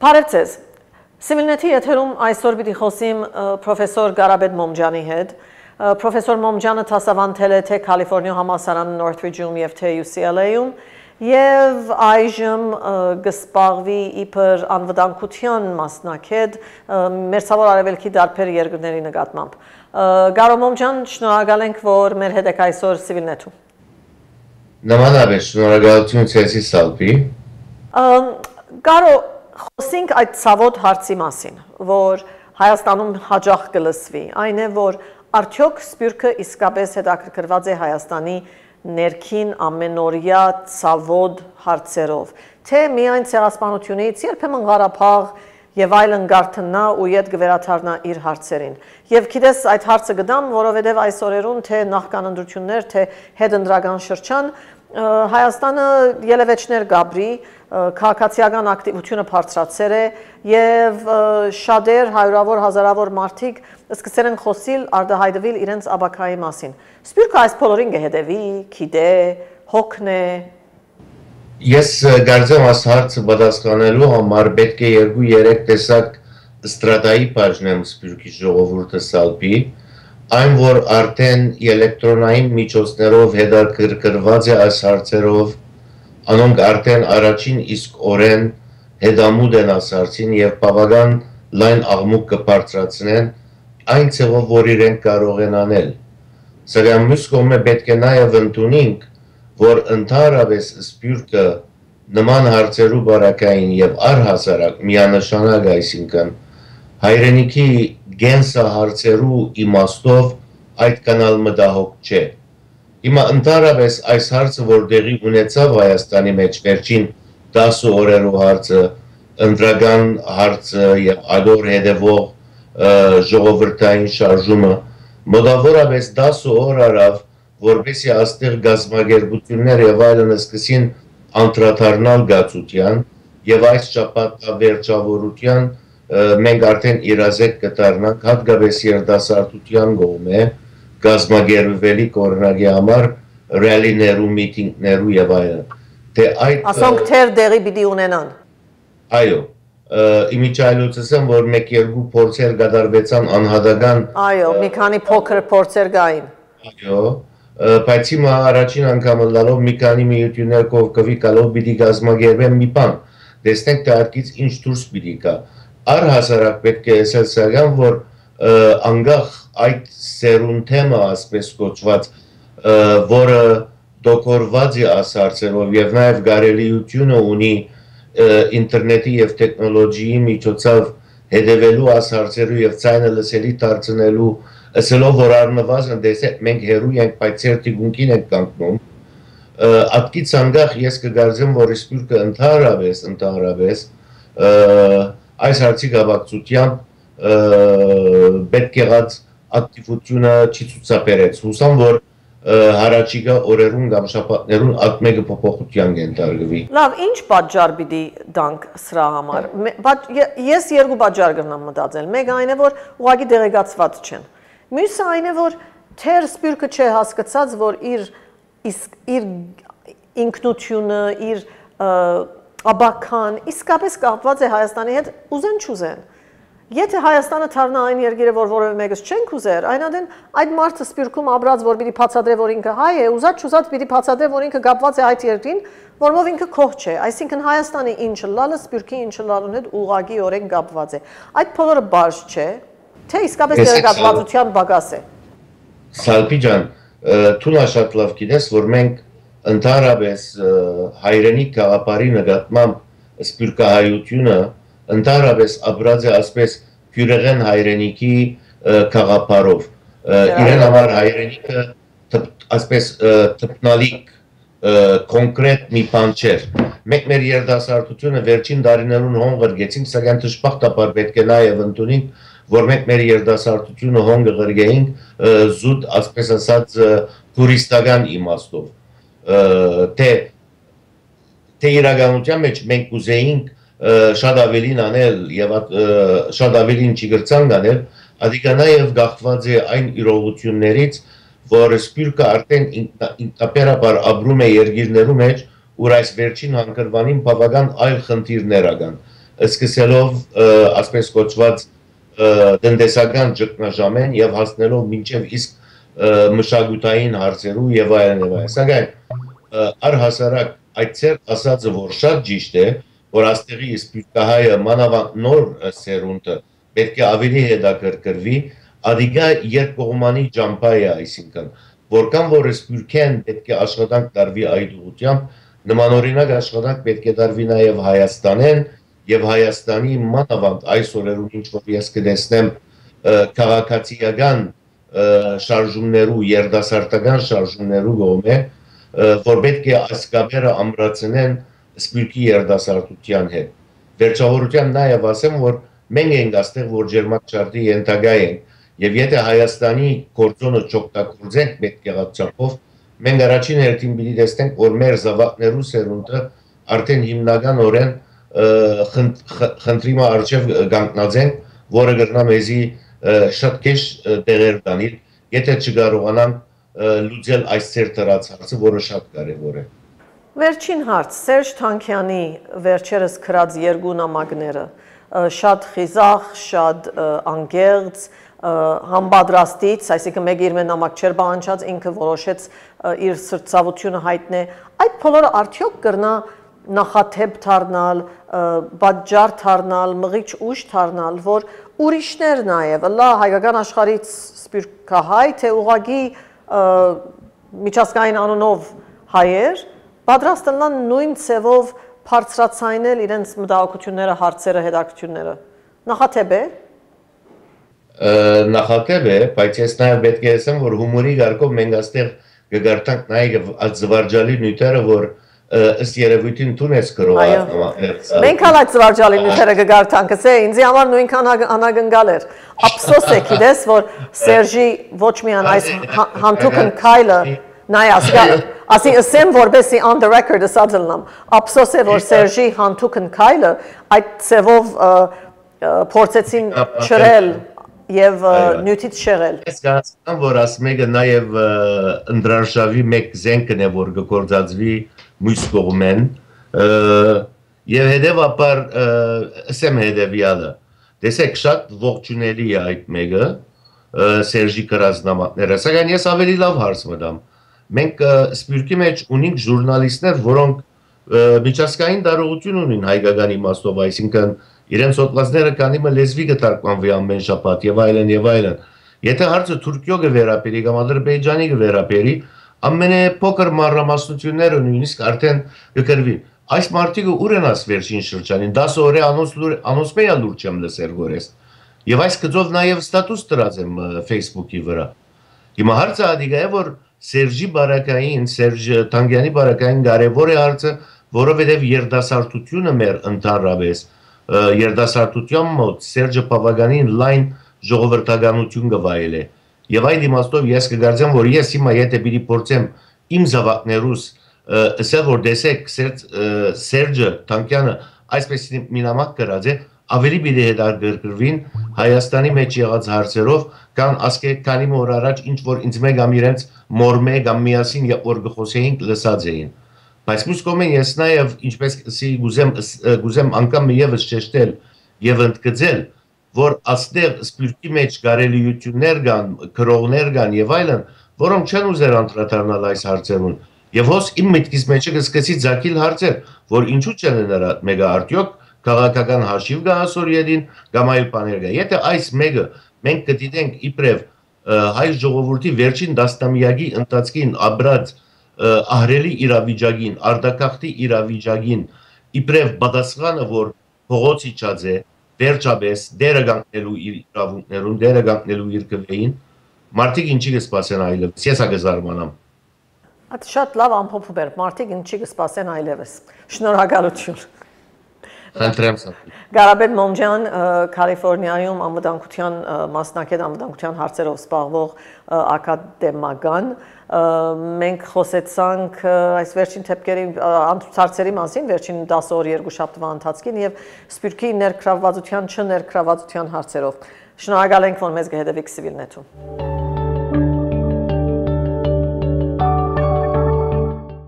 Բարև ձեզ։ Civilnet-ի եթերում այսօր պիտի խոսիմ պրոֆեսոր Կարապետ Մոմջանի հետ։ Պրոֆեսոր Մոմջանը դասավանդել է թե Կալիֆոռնիա համալսարանի Northridge-ում եւ թե UCLA-ում եւ այժմ գսպաղվի իբր անվտանգության մասնակետ Մերձավոր Արևելքի տարբեր երկրների նկատմամբ։ Գարո Մոմջան, շնորհակալ ենք, որ մեր հետ եք այսօր Civilnet-ում։ Նմանապես շնորհակալություն ցեցի Սալպի։ Գարո, խոսենք այդ ցավոտ հարցի մասին, որ Հայաստանում հաջող կլսվի, այն է, որ արդյոք Սփյուռքը իսկապես հետաքրքրված է Հայաստանի ներքին ամենօրյա ցավոտ հարցերով, թե միայն ցեղասպանությունից, երբեմն Ղարաբաղ եւ այլն գարթնա ու իդ գվերաթարնա իր հարցերին։ Եվ գիտես այդ հարցը գտամ, որովհետեւ այս օրերուն թե նախքան ընտրություններ, թե հետընտրական շրջան Հայաստանը ելևէջներ գաբրի, քաղաքացիական ակտիվությունը բարձրացել է եւ շատեր հարյուրավոր հազարավոր մարդիկ սկսել են խոսիլ արտահայտվել իրենց աբակայի մասին։ Սփյուռքը այս բոլորին կհետևի, գիտե, հոգն է։ Ես կարծեմ այս հարցը պատասխանելու համար պետք է 2-3 տեսակ ստրատեգի բաժնեմ Սփյուռքի ժողովուրդը Սալպի, այն որ արդեն էլեկտրոնային միջոցներով հետաքրքրված է այս հարցերով, անոնք արդեն առաջին իսկ օրեն հետամուտ են այս հարցին եւ բավական լայն աղմուկ կբարձրացնեն այն ցեղով, որ իրենք կարող են անել։ Սակայն մյուս կողմը պետք է նաեւ ընդունենք, որ ընդհանրապես Սփյուռքը նման հարցերու բարակային եւ առհասարակ միանշանակ, այսինքն հայրենիքի գենսա հարցերու իմաստով այդ կանալ մտահոգ չէ։ Հիմա ընդհանրապես այս հարցը, որ դեղի ունեցավ Հայաստանի մեջ վերջին 10 օրերու հարցը, ընտրական հարցը եւ ադոր հետևող ժողովրդային շարժումը, մոտավորապես 10 օր արավ, որպեսզի այստեղ գազագերբություններ եւ այլն սկսին անդրադառնալ գացության եւ այս շաբաթա վերջավորության մենք արդեն իրազեկ կդառնանք հատկապես երիտասարդության կողմէ գազագերբվելի կորոնագի համար ռալիներու, միտինգներու եւ այլն։ Թե այդ ասոնք թեր դեղի պիտի ունենան։ Այո, իմիջայլոց ասեմ, որ 1-2 փորձեր կատարվեցան անհատական։ Այո, մի քանի փոքր փորձեր կային։ Այո, բայց հիմա առաջին անգամ լալով մի քանի միություններ կողքովի կալով պիտի գազագերբեն մի բան։ Տեսնենք թե արկից ինչ դուրս պիտի գա։ Առհասարակ պետք է ասել սակայն, որ անգախ այդ սերունդեմը, ասպես կոչված, որը դոկորված է ասարցերով եւ նաեւ կարելիությունը ունի ինտերնետի եւ տեխնոլոգիայի միջոցով հետևելու ասարցերու եւ ցայնը լսելի դարձնելու, ասելով որ առնվազն դեսեք մենք հերու ենք, բայց ցերտիգունքին ենք կանգնում, ատկից անգախ ես կգարձեմ, որ Սփյուռքը ընդհանրապես այս հարցի գաբակցությամբ պետք եղած ակտիվությունը չի ցուցաբերեց։ Հուսամ, որ հարաճիգա օրերուն կամ շաբաթներուն այդ մեկը փոփոխության կընթարկվի։ Լավ, ինչ պատճառ պիտի տանք սրա համար։ Ես երկու պատճառ կգնամ մտածել։ Մեկը այն է, որ ուղղակի դեղեկացված չեն։ Մյուսը այն է, որ թեր Սփյուռքը չէ հասկացած, որ իր ինքնությունը, իր աբական իսկապես կապված է Հայաստանի հետ, ուզեն չուզեն։ Եթե Հայաստանը դառնա այն երկիրը, որ որևէ մեկս չենք ուզեր, այնադեն այդ մարդը Սփյուռքում ապրած, որ պիտի բացատրե, որ ինքը հայ է, ուզած պիտի բացատրե, որ ինքը կապված է այդ երկրին, որով ինքը քող չէ։ Այսինքն Հայաստանի ինչը լալը Սփյուռքի ինչը լալուն հետ ուղղակիորեն կապված է։ Այդ բոլորը բարձ չէ, թե իսկապես դերակատվածության բագաս է։ Սալպի ջան, դու շատ լավ գիտես, որ մենք ընդհանրապես հայրենի գաղափարի նկատմամբ սփյուռքահայությունը ընդհանրապես ապրած է ասպես քյուրեղեն հայրենիքի գաղափարով։ Իրեն համար հայրենիքը ասպես տպնալիք կոնկրետ մի բան չէր։ Մենք մեր երիտասարդությունը վերջին տարիներուն հոն ղրգեցինք, սակայն դժբախտաբար պետք է նաև ընդունենք, որ մենք մեր երիտասարդությունը հոն ղրգեինք զուտ, ասպես ասած, տուրիստական իմաստով։ Թե իրականության մեջ մենք ուզեինք շատ ավելին անել եւ շատ ավելին չգրցանք անել, ադիկա նաեւ գաղթված է այն իրողություններից, որ Սփյուռքը արդեն ինքնաբերաբար ապրում է երկիրներու մեջ, ուր այս վերջին հանգրվանին բավական այլ խնդիրներ ական։ սկսելով ասպես կոչված տնտեսական ճգնաժամեն եւ հասնելով մինչեւ իսկ մշակութային հարցերու եւ այլն եւ այլն։ Սակայն առհասարակ այդ ծեր ասածը որ շատ ճիշտ է, որ աստեղի սպյուրքահայը մանավանդ նոր սերունդը պետք է ավելի հետաքրքրվի, ադիգա երկկողմանի ճամփա է, այսինքն որքան որ սպյուրքեն պետք է աշխատանք տարվի այդ ուղղությամբ, նմանօրինակ աշխատանք պետք է տարվի նաև Հայաստանեն եւ Հայաստանի մանավանդ այս օրերուն ինչ որ ես կտեսնեմ քաղաքացիական շարժումներու, երդասարտական շարժումներու գոմե, որ պետք է այս կապերը ամրացնեն սպյուրքի երդասարտության հետ։ Վերջավորության նաև ասեմ, որ մենք ենք աստեղ, որ ջերմակշարդի ենթակա ենք, եւ եթե Հայաստանի գործոնը չօգտագործենք պետք եղած չափով, մենք առաջին հերթին պիտի տեսնենք, որ մեր զավակներու սերունդը արդեն հիմնականորեն խնդրիմա արժև կանգնած են, որը կրնա մեզի շատ քիչ տեղեր տանել, եթե չկարողանանք լուծել այս ծեր դրած հարցը, որը շատ կարևոր է։ Վերջին հարց, Սերժ Թանկյանի վերջերս գրած երկու նամակները, շատ խիզախ, շատ անկեղծ, համբադրաստից, այսինքն մեկ իր նամակ չէր բանջած, ինքը որոշեց իր սրտացավությունը հայտնե, այդ բոլորը արդյոք կրնա նախաթեփ դառնալ, պատճառ դառնալ, մղիչ ուժ դառնալ, որ ուրիշներ նաև, լա հայկական աշխարհից սպյուրքահայ, թե ուղղակի միջազգային անունով հայեր, պատրաստ են նույն ցևով բարձրացնել իրենց մտահոգությունները, հարցերը, հետաքրքրությունները։ Նախաթեփ է։ Նախատեպ է, բայց ես նաև պետք է ասեմ, որ հումորի գարկով մենք այստեղ կգարտանք նաև այդ զվարճալի նյութերը, որ ըստ երևույթին տուն ես գրող։ Մենք հալ այդ զվարճալի նյութերը կգարտանք, ասե, ինձի համար նույնքան անագնգալ էր։ Ափսոս է, գիտես, որ Սերժի ոչ միայն այս հանթուքն քայլը, նայ ասի ասեմ, որբեսի on the record ասա դլնամ, ափսոս է, որ Սերժի հանթուքն քայլը այդ ցևով փորձեցին չրել եւ նյութից շեղել։ Ես կհասկամ, որ ասմեգը նաև ընդրանշավի մեկ զենքն է, որ կգործածվի մյուս կողմեն եւ հետեւաբար ասեմ հետեւյալը։ Տեսեք, շատ ողջունելի է այդ մեկը Սերժի գրած նամակները, սակայն ես ավելի լավ հարց մտամ։ Մենք սպյուրքի մեջ ունենք ժուրնալիստներ, որոնք միջազգային տարողություն ունին հայկական իմաստով, այսինքն իրենց հոդվածները կանիմը լեզվի կտարկմանվի ամեն շաբաթ եւ այլն եւ այլն։ Եթե հարցը Թուրքիո կվերապերի կամ Ադրբեջանի կվերապերի, ամենափոքր մանրամասնությունները նույնիսկ արդեն կգրվի։ Այս մարտիկը ուր են աս վերջին շրջանին 10 օրե անոնց մեյա լուրջ եմ լսել գորես։ Եվ այս գծով նաեւ ստատուս դրած եմ Facebook-ի վրա։ Հիմա հարցը ադիգա է, որ Սերժի բարակային, Սերժ Թանկյանի բարակային կարևոր է հարցը, որովհետև երդասարտությունը մեր ընդհանրապես երդասարտության մոտ Սերժը բավականին լայն ժողովրդականություն կվայել է։ Եվ այդ իմաստով ես կգարձեմ, որ ես հիմա եթե պիտի փորձեմ իմ զավակներուս ասել, որ տեսեք Սերժը Թանկյանը այսպես մի նամակ գրած է, ավելի պիտի հետաքրքրվին Հայաստանի մեջ եղած հարցերով, քանի օր առաջ ինչ որ ինձ մեկ կամ իրենց մորմե կամ միասին որ գխոսեինք լսած էին։ Բայց մյուս կողմեն ես նաև ինչպես գուզեմ անգամ եւս շեշտել եւ ընդգծել, որ աստեղ սպյուրքի մեջ կարելիություններ կան, քրողներ կան եւ այլն, որոնք չեն ուզեր անդրադառնալ այս հարցերուն։ Եվ հոս իմ մտքից մեջ կսկսի ցակիլ հարցեր, որ ինչու չեն նրա մեգա արդյոք քաղաքական հաշիվ կա ասորիեդին կամ այլ բաներ կա։ Եթե այս մեկը մենք կդիտենք իբրև հայ ժողովրդի վերջին դաստամյակի ընթացքին ապրած ահրելի իրավիճակին, արտակախտի իրավիճակին, իբրև պատասխանը, որ փողոց իջած է, վերջապես դերը կանգնելու իր իրավունքներուն, դերը կանգնելու իր կվեին, մարդիկ ինչի կսպասեն այլևս, ես կզարմանամ։ Այդ շատ լավ ամփոփում էր, մարդիկ ինչի կսպասեն այլևս։ Շնորհակալություն։ Գարաբետ Մոմջյան, Կալիֆոռնիայում անվտանգության մասնակետ, անվտանգության հարցերով զբաղվող ակադեմիական, մենք խոսեցանք այս վերջին թեփքերի հարցերի մասին, վերջին 10 օր 2 շաբթվա ընթացքին եւ սպյուրքի ներգրավվածության, չներգրավվածության հարցերով։ Շնորհակալ ենք, որ մեզ կհետևիք Civilnet-ում։